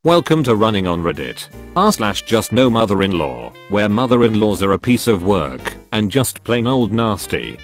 Welcome to Running on Reddit. r/just no mother-in-law, where mother-in-laws are a piece of work and just plain old nasty.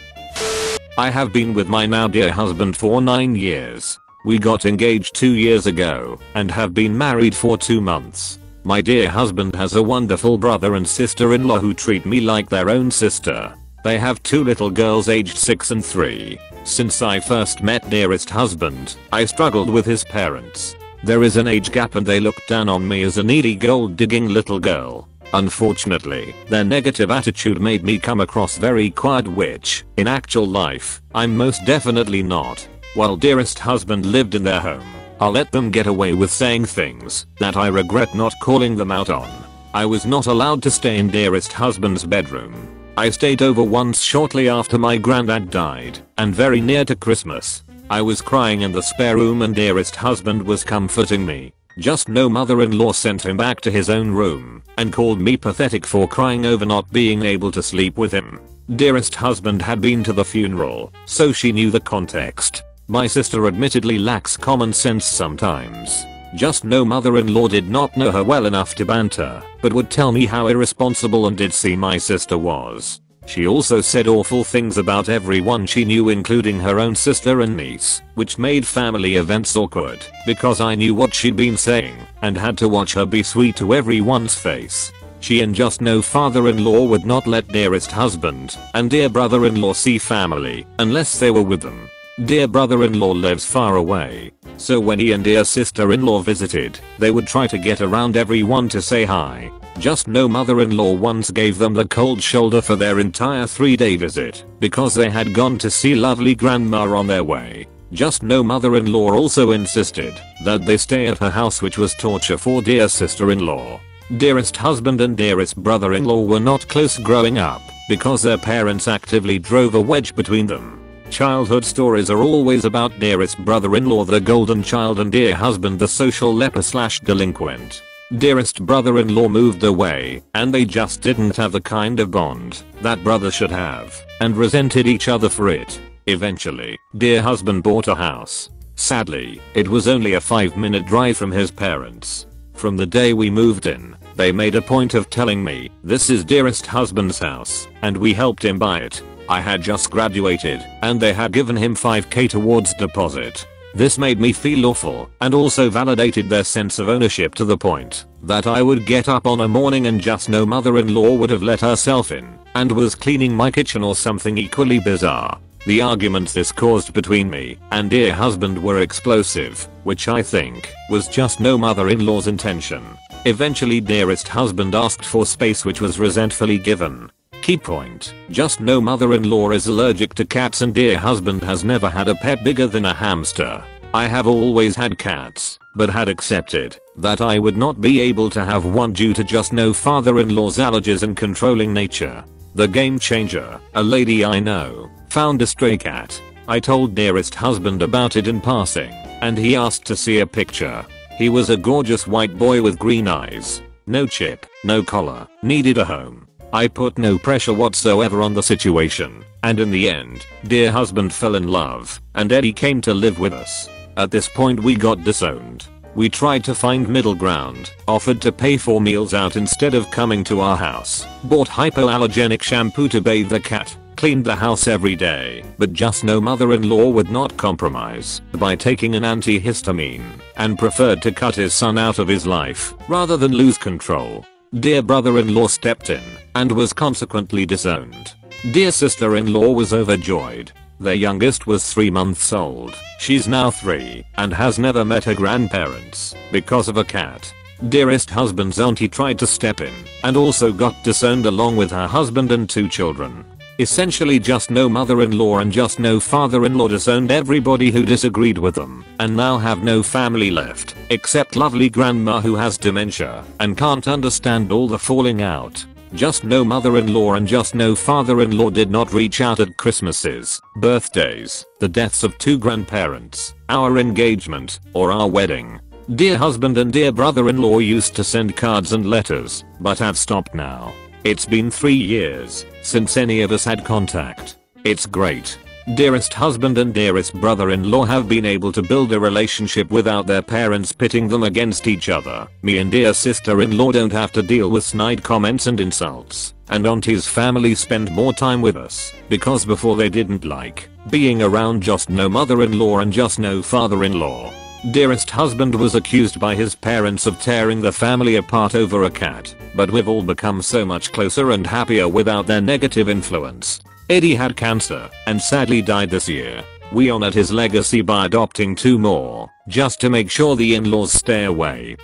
I have been with my now dear husband for 9 years. We got engaged 2 years ago and have been married for 2 months. My dear husband has a wonderful brother and sister-in-law who treat me like their own sister. They have 2 little girls aged 6 and 3. Since I first met dearest husband, I struggled with his parents. There is an age gap and they looked down on me as a needy gold-digging little girl. Unfortunately, their negative attitude made me come across very quiet, which, in actual life, I'm most definitely not. While dearest husband lived in their home, I'll let them get away with saying things that I regret not calling them out on. I was not allowed to stay in dearest husband's bedroom. I stayed over once shortly after my granddad died, and very near to Christmas. I was crying in the spare room and dearest husband was comforting me. Just no mother-in-law sent him back to his own room and called me pathetic for crying over not being able to sleep with him. Dearest husband had been to the funeral, so she knew the context. My sister admittedly lacks common sense sometimes. Just no mother-in-law did not know her well enough to banter, but would tell me how irresponsible and did see my sister was. She also said awful things about everyone she knew, including her own sister and niece, which made family events awkward because I knew what she'd been saying and had to watch her be sweet to everyone's face. She and just no father-in-law would not let dearest husband and dear brother-in-law see family unless they were with them. Dear brother-in-law lives far away, so when he and dear sister-in-law visited, they would try to get around everyone to say hi. Just no mother-in-law once gave them the cold shoulder for their entire 3-day visit because they had gone to see lovely grandma on their way. Just no mother-in-law also insisted that they stay at her house, which was torture for dear sister-in-law. Dearest husband and dearest brother-in-law were not close growing up because their parents actively drove a wedge between them. Childhood stories are always about dearest brother-in-law the golden child and dear husband the social leper/delinquent. Dearest brother-in-law moved away, and they just didn't have the kind of bond that brothers should have, and resented each other for it. Eventually, dear husband bought a house. Sadly, it was only a 5-minute drive from his parents. From the day we moved in, they made a point of telling me, "This is dearest husband's house, and we helped him buy it." I had just graduated, and they had given him 5k towards deposit. This made me feel awful and also validated their sense of ownership to the point that I would get up on a morning and just no mother-in-law would have let herself in and was cleaning my kitchen or something equally bizarre. The arguments this caused between me and dear husband were explosive, which I think was just no mother-in-law's intention. Eventually dearest husband asked for space, which was resentfully given. Key point: just no mother-in-law is allergic to cats and dear husband has never had a pet bigger than a hamster. I have always had cats, but had accepted that I would not be able to have one due to just no father-in-law's allergies and controlling nature. The game changer: a lady I know found a stray cat. I told dearest husband about it in passing, and he asked to see a picture. He was a gorgeous white boy with green eyes, no chip, no collar, needed a home. I put no pressure whatsoever on the situation, and in the end, dear husband fell in love, and Eddie came to live with us. At this point we got disowned. We tried to find middle ground, offered to pay for meals out instead of coming to our house, bought hypoallergenic shampoo to bathe the cat, cleaned the house every day, but just no mother-in-law would not compromise by taking an antihistamine, and preferred to cut his son out of his life rather than lose control. Dear brother-in-law stepped in and was consequently disowned. Dear sister-in-law was overjoyed. Their youngest was 3 months old. She's now 3 and has never met her grandparents because of a cat. Dearest husband's auntie tried to step in and also got disowned along with her husband and 2 children. Essentially just no mother-in-law and just no father-in-law disowned everybody who disagreed with them and now have no family left except lovely grandma who has dementia and can't understand all the falling out. Just no mother-in-law and just no father-in-law did not reach out at Christmases, birthdays, the deaths of 2 grandparents, our engagement, or our wedding. Dear husband and dear brother-in-law used to send cards and letters, but have stopped now. It's been 3 years since any of us had contact. It's great. Dearest husband and dearest brother-in-law have been able to build a relationship without their parents pitting them against each other. Me and dear sister-in-law don't have to deal with snide comments and insults. And auntie's family spend more time with us because before they didn't like being around just no mother-in-law and just no father-in-law. Dearest husband was accused by his parents of tearing the family apart over a cat, but we've all become so much closer and happier without their negative influence. Eddie had cancer and sadly died this year. We honored his legacy by adopting 2 more, just to make sure the in-laws stay away.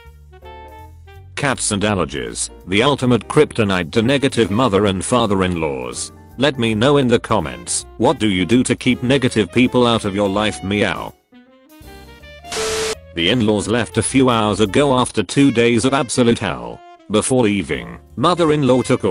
Cats and allergies, the ultimate kryptonite to negative mother and father-in-laws. Let me know in the comments, what do you do to keep negative people out of your life? Meow. The in-laws left a few hours ago after 2 days of absolute hell. Before leaving, mother-in-law took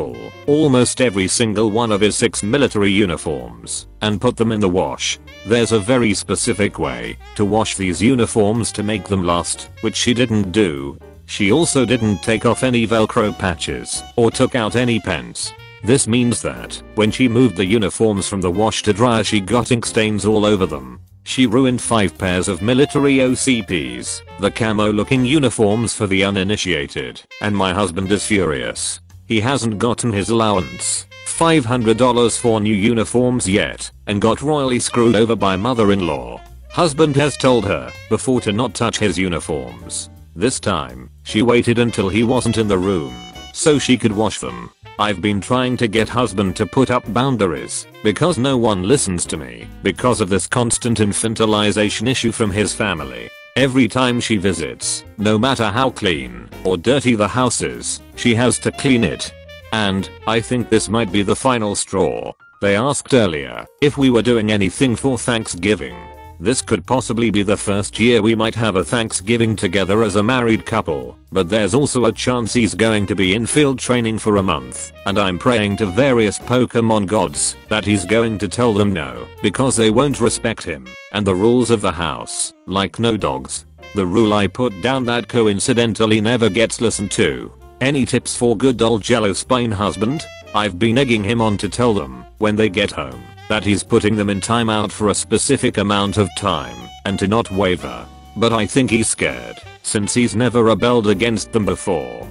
almost every single one of his 6 military uniforms and put them in the wash. There's a very specific way to wash these uniforms to make them last, which she didn't do. She also didn't take off any velcro patches or took out any pens. This means that when she moved the uniforms from the wash to dryer, she got ink stains all over them. She ruined 5 pairs of military OCPs, the camo looking uniforms for the uninitiated, and my husband is furious. He hasn't gotten his allowance, $500 for new uniforms yet, and got royally screwed over by mother-in-law. Husband has told her before to not touch his uniforms. This time, she waited until he wasn't in the room so she could wash them. I've been trying to get husband to put up boundaries because no one listens to me because of this constant infantilization issue from his family. Every time she visits, no matter how clean or dirty the house is, she has to clean it. And I think this might be the final straw. They asked earlier if we were doing anything for Thanksgiving. This could possibly be the first year we might have a Thanksgiving together as a married couple, but there's also a chance he's going to be in field training for a month, and I'm praying to various Pokemon gods that he's going to tell them no, because they won't respect him and the rules of the house, like no dogs. The rule I put down that coincidentally never gets listened to. Any tips for good old jello spine husband? I've been egging him on to tell them when they get home that he's putting them in timeout for a specific amount of time and to not waver. But I think he's scared since he's never rebelled against them before.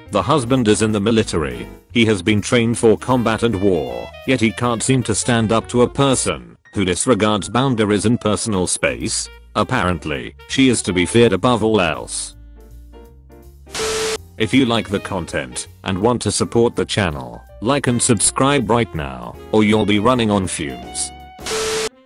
The husband is in the military. He has been trained for combat and war, yet he can't seem to stand up to a person who disregards boundaries and personal space. Apparently, she is to be feared above all else. If you like the content and want to support the channel, like and subscribe right now, or you'll be running on fumes.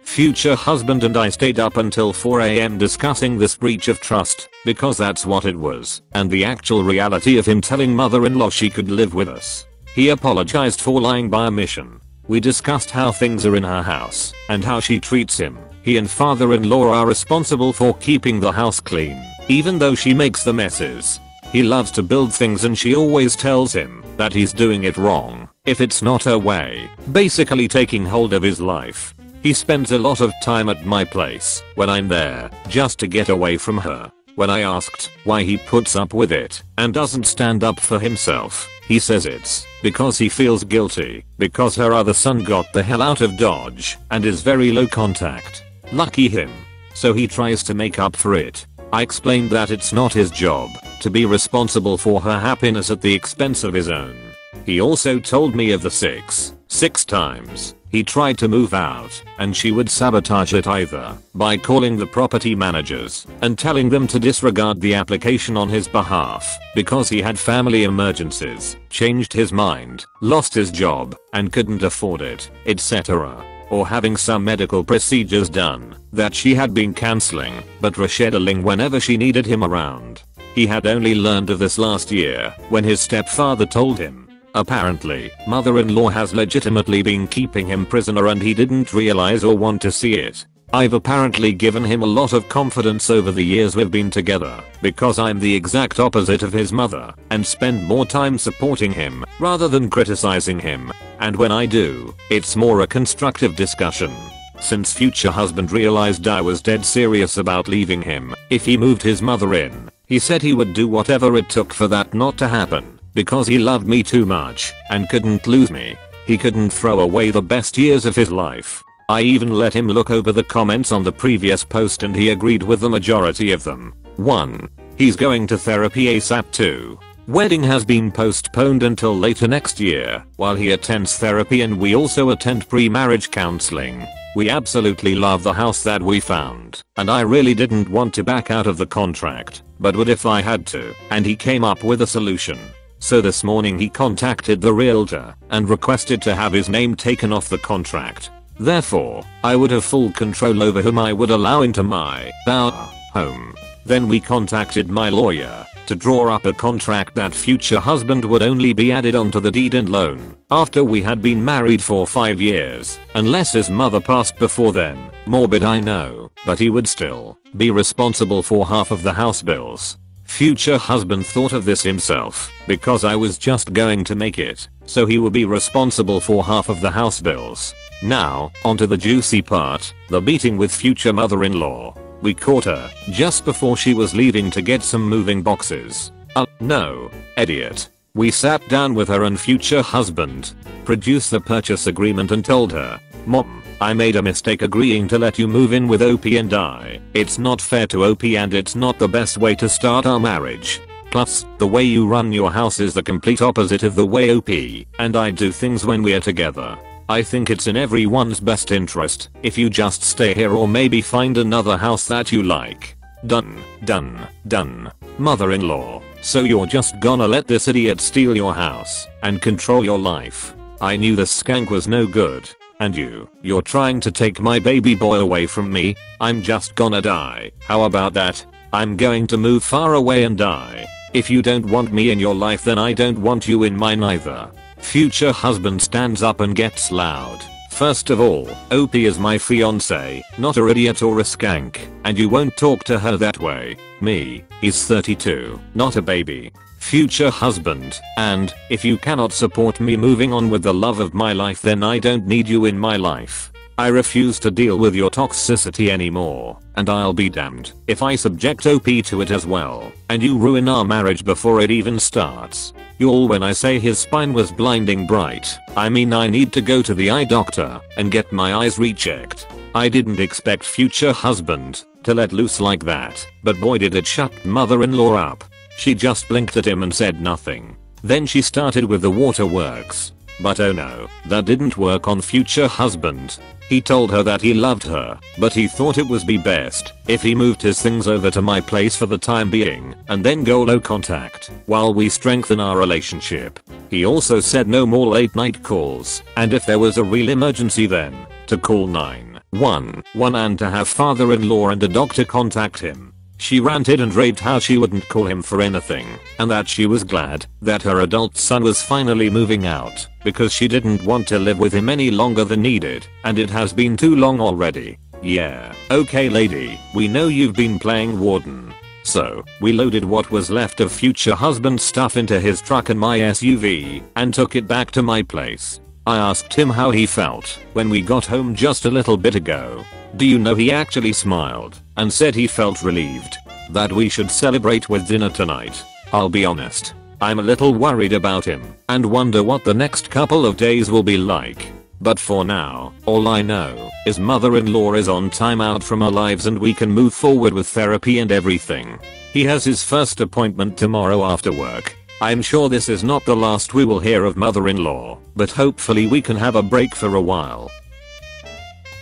Future husband and I stayed up until 4 AM discussing this breach of trust, because that's what it was, and the actual reality of him telling mother-in-law she could live with us. He apologized for lying by omission. We discussed how things are in her house, and how she treats him. He and father-in-law are responsible for keeping the house clean, even though she makes the messes. He loves to build things and she always tells him that he's doing it wrong if it's not her way, basically taking hold of his life. He spends a lot of time at my place when I'm there just to get away from her. When I asked why he puts up with it and doesn't stand up for himself, he says it's because he feels guilty because her other son got the hell out of Dodge and is very low contact. Lucky him. So he tries to make up for it. I explained that it's not his job to be responsible for her happiness at the expense of his own. He also told me of the six times he tried to move out and she would sabotage it either by calling the property managers and telling them to disregard the application on his behalf because he had family emergencies, changed his mind, lost his job, and couldn't afford it, etc. Or having some medical procedures done that she had been cancelling but rescheduling whenever she needed him around. He had only learned of this last year when his stepfather told him. Apparently, mother-in-law has legitimately been keeping him prisoner and he didn't realize or want to see it. I've apparently given him a lot of confidence over the years we've been together because I'm the exact opposite of his mother and spend more time supporting him rather than criticizing him. And when I do, it's more a constructive discussion. Since future husband realized I was dead serious about leaving him if he moved his mother in, he said he would do whatever it took for that not to happen because he loved me too much and couldn't lose me. He couldn't throw away the best years of his life I even let him look over the comments on the previous post and he agreed with the majority of them. 1. He's going to therapy ASAP. 2. Wedding has been postponed until later next year while he attends therapy and we also attend pre-marriage counseling. We absolutely love the house that we found and I really didn't want to back out of the contract, but would if I had to, and he came up with a solution. So this morning he contacted the realtor and requested to have his name taken off the contract. Therefore, I would have full control over whom I would allow into our home. Then we contacted my lawyer to draw up a contract that future husband would only be added onto the deed and loan after we had been married for 5 years, unless his mother passed before then. Morbid I know, but he would still be responsible for half of the house bills. Future husband thought of this himself because I was just going to make it, so he would be responsible for half of the house bills. Now, onto the juicy part, the meeting with future mother-in-law. We caught her just before she was leaving to get some moving boxes. No, idiot. We sat down with her and future husband, produced the purchase agreement and told her, "Mom, I made a mistake agreeing to let you move in with OP and I. It's not fair to OP and it's not the best way to start our marriage. Plus, the way you run your house is the complete opposite of the way OP and I do things when we're together. I think it's in everyone's best interest if you just stay here or maybe find another house that you like." Done. Mother-in-law, so you're just gonna let this idiot steal your house and control your life? I knew this skank was no good. And you're trying to take my baby boy away from me? I'm just gonna die. How about that? I'm going to move far away and die. If you don't want me in your life then I don't want you in mine either. Future husband stands up and gets loud. First of all, OP is my fiance, not a idiot or a skank, and you won't talk to her that way. Me, he's 32, not a baby. Future husband, and if you cannot support me moving on with the love of my life then I don't need you in my life. I refuse to deal with your toxicity anymore, and I'll be damned if I subject OP to it as well, and you ruin our marriage before it even starts. Y'all, when I say his spine was blinding bright, I mean I need to go to the eye doctor and get my eyes rechecked. I didn't expect future husband to let loose like that, but boy did it shut mother-in-law up. She just blinked at him and said nothing. Then she started with the waterworks. But oh no, that didn't work on future husband. He told her that he loved her, but he thought it would be best if he moved his things over to my place for the time being and then go low contact while we strengthen our relationship. He also said no more late night calls, and if there was a real emergency then to call 911 and to have father-in-law and a doctor contact him. She ranted and raved how she wouldn't call him for anything and that she was glad that her adult son was finally moving out because she didn't want to live with him any longer than needed and it has been too long already. Yeah, okay lady, we know you've been playing warden. So, we loaded what was left of future husband's stuff into his truck and my SUV and took it back to my place. I asked him how he felt when we got home just a little bit ago. Do you know he actually smiled and said he felt relieved that we should celebrate with dinner tonight. I'll be honest, I'm a little worried about him and wonder what the next couple of days will be like. But for now, all I know is mother-in-law is on timeout from our lives and we can move forward with therapy and everything. He has his first appointment tomorrow after work. I'm sure this is not the last we will hear of mother-in-law, but hopefully we can have a break for a while.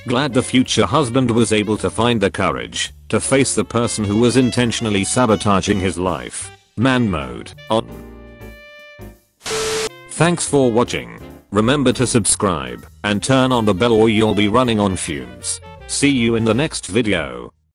Glad the future husband was able to find the courage to face the person who was intentionally sabotaging his life. Man mode on. Thanks for watching. Remember to subscribe and turn on the bell or you'll be running on fumes. See you in the next video.